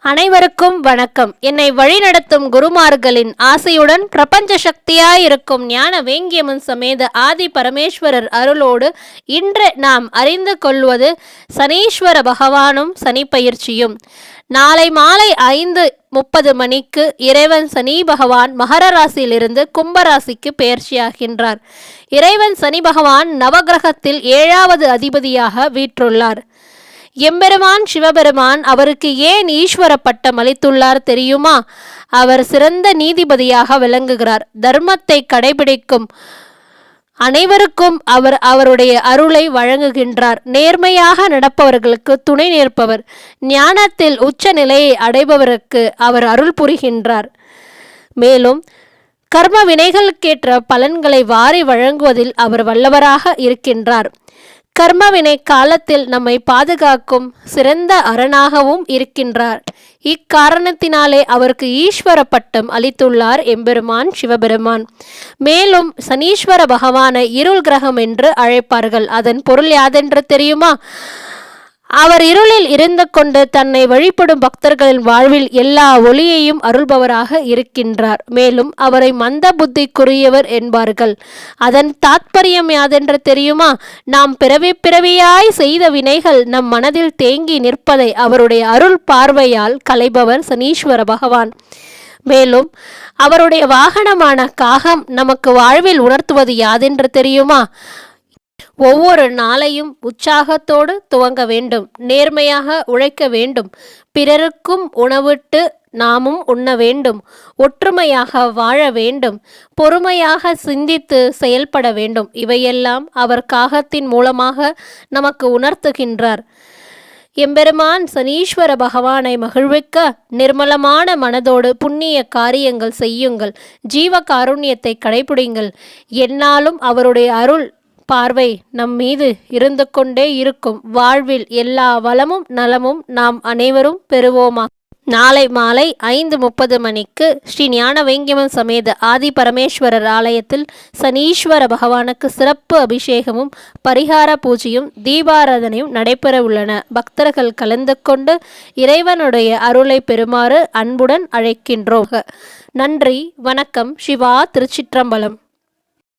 அனைவருக்கும் வணக்கம். என்னை வழிநடத்தும் குருமார்களின் ஆசையுடன் பிரபஞ்ச சக்தியாயிருக்கும் ஞான வேங்கியம்மன் சமேத ஆதி பரமேஸ்வரர் அருளோடு இன்று நாம் அறிந்து கொள்வது சனீஸ்வர பகவானும் சனி பயிற்சியும். நாளை மாலை 5:30 மணிக்கு இறைவன் சனி பகவான் மகர ராசியிலிருந்து கும்பராசிக்கு பெயர்ச்சியாகின்றார். இறைவன் சனி பகவான் நவகிரகத்தில் 7வது அதிபதியாக வீற்றுள்ளார். எம்பெருமான் சிவபெருமான் அவருக்கு ஏன் ஈஸ்வர பட்டம் அளித்துள்ளார் தெரியுமா? அவர் சிறந்த நீதிபதியாக விளங்குகிறார். தர்மத்தை கடைபிடிக்கும் அனைவருக்கும் அவர் அவருடைய அருளை வழங்குகின்றார். நேர்மையாக நடப்பவர்களுக்கு துணை நிற்பவர். ஞானத்தில் உச்ச நிலையை அடைபவருக்கு அவர் அருள் புரிகின்றார். மேலும் கர்ம வினைகளுக்கேற்ற பலன்களை வாரி வழங்குவதில் அவர் வல்லவராக இருக்கின்றார். கர்மவினை காலத்தில் நம்மை பாதுகாக்கும் சிறந்த அரணாகவும் இருக்கின்றார். இக்காரணத்தினாலே அவருக்கு ஈஸ்வர பட்டம் அளித்துள்ளார் எம்பெருமான் சிவபெருமான். மேலும் சனீஸ்வர பகவானை இருள் கிரகம் என்று அழைப்பார்கள். அதன் பொருள் யாதென்று தெரியுமா? அவர் இருளில் இருந்து கொண்டு தன்னை வழிபடும் பக்தர்களின் வாழ்வில் எல்லா ஒளியையும் அருள்பவராக இருக்கின்றார். மேலும் அவரை மந்த புத்திக்குரியவர் என்பார்கள். அதன் தாத்பரியம் யாதென்று தெரியுமா? நாம் பிறவியாய் செய்த வினைகள் நம் மனதில் தேங்கி நிற்பதை அவருடைய அருள் பார்வையால் களைபவர் சனீஸ்வர பகவான். மேலும் அவருடைய வாகனமான காகம் நமக்கு வாழ்வில் உணர்த்துவது யாதென்று தெரியுமா? ஒவ்வொரு நாளையும் உற்சாகத்தோடு துவங்க வேண்டும். நேர்மையாக உழைக்க வேண்டும். பிறருக்கும் உணவிட்டு நாமும் உண்ண வேண்டும். ஒற்றுமையாக வாழ வேண்டும். பொறுமையாக சிந்தித்து செயல்பட வேண்டும். இவையெல்லாம் அவர் காகத்தின் மூலமாக நமக்கு உணர்த்துகின்றார். எம்பெருமான் சனீஸ்வர பகவானை மகிழ்விக்க நிர்மலமான மனதோடு புண்ணிய காரியங்கள் செய்யுங்கள். ஜீவ காருண்யத்தை கடைபிடிங்கள். எந்நாளும் அவருடைய அருள் பார்வை நம் மீது இருந்து கொண்டே இருக்கும். வாழ்வில் எல்லா வளமும் நலமும் நாம் அனைவரும் பெறுவோமா. நாளை மாலை 5:30 மணிக்கு ஸ்ரீ ஞான வேங்கியம்மன் சமேத ஆதி பரமேஸ்வரர் ஆலயத்தில் சனீஸ்வர பகவானுக்கு சிறப்பு அபிஷேகமும் பரிகார பூஜையும் தீபாராதனையும் நடைபெற உள்ளன. பக்தர்கள் கலந்து கொண்டு இறைவனுடைய அருளை பெறுமாறு அன்புடன் அழைக்கின்றோம். நன்றி, வணக்கம். சிவா, திருச்சிற்றம்பலம்.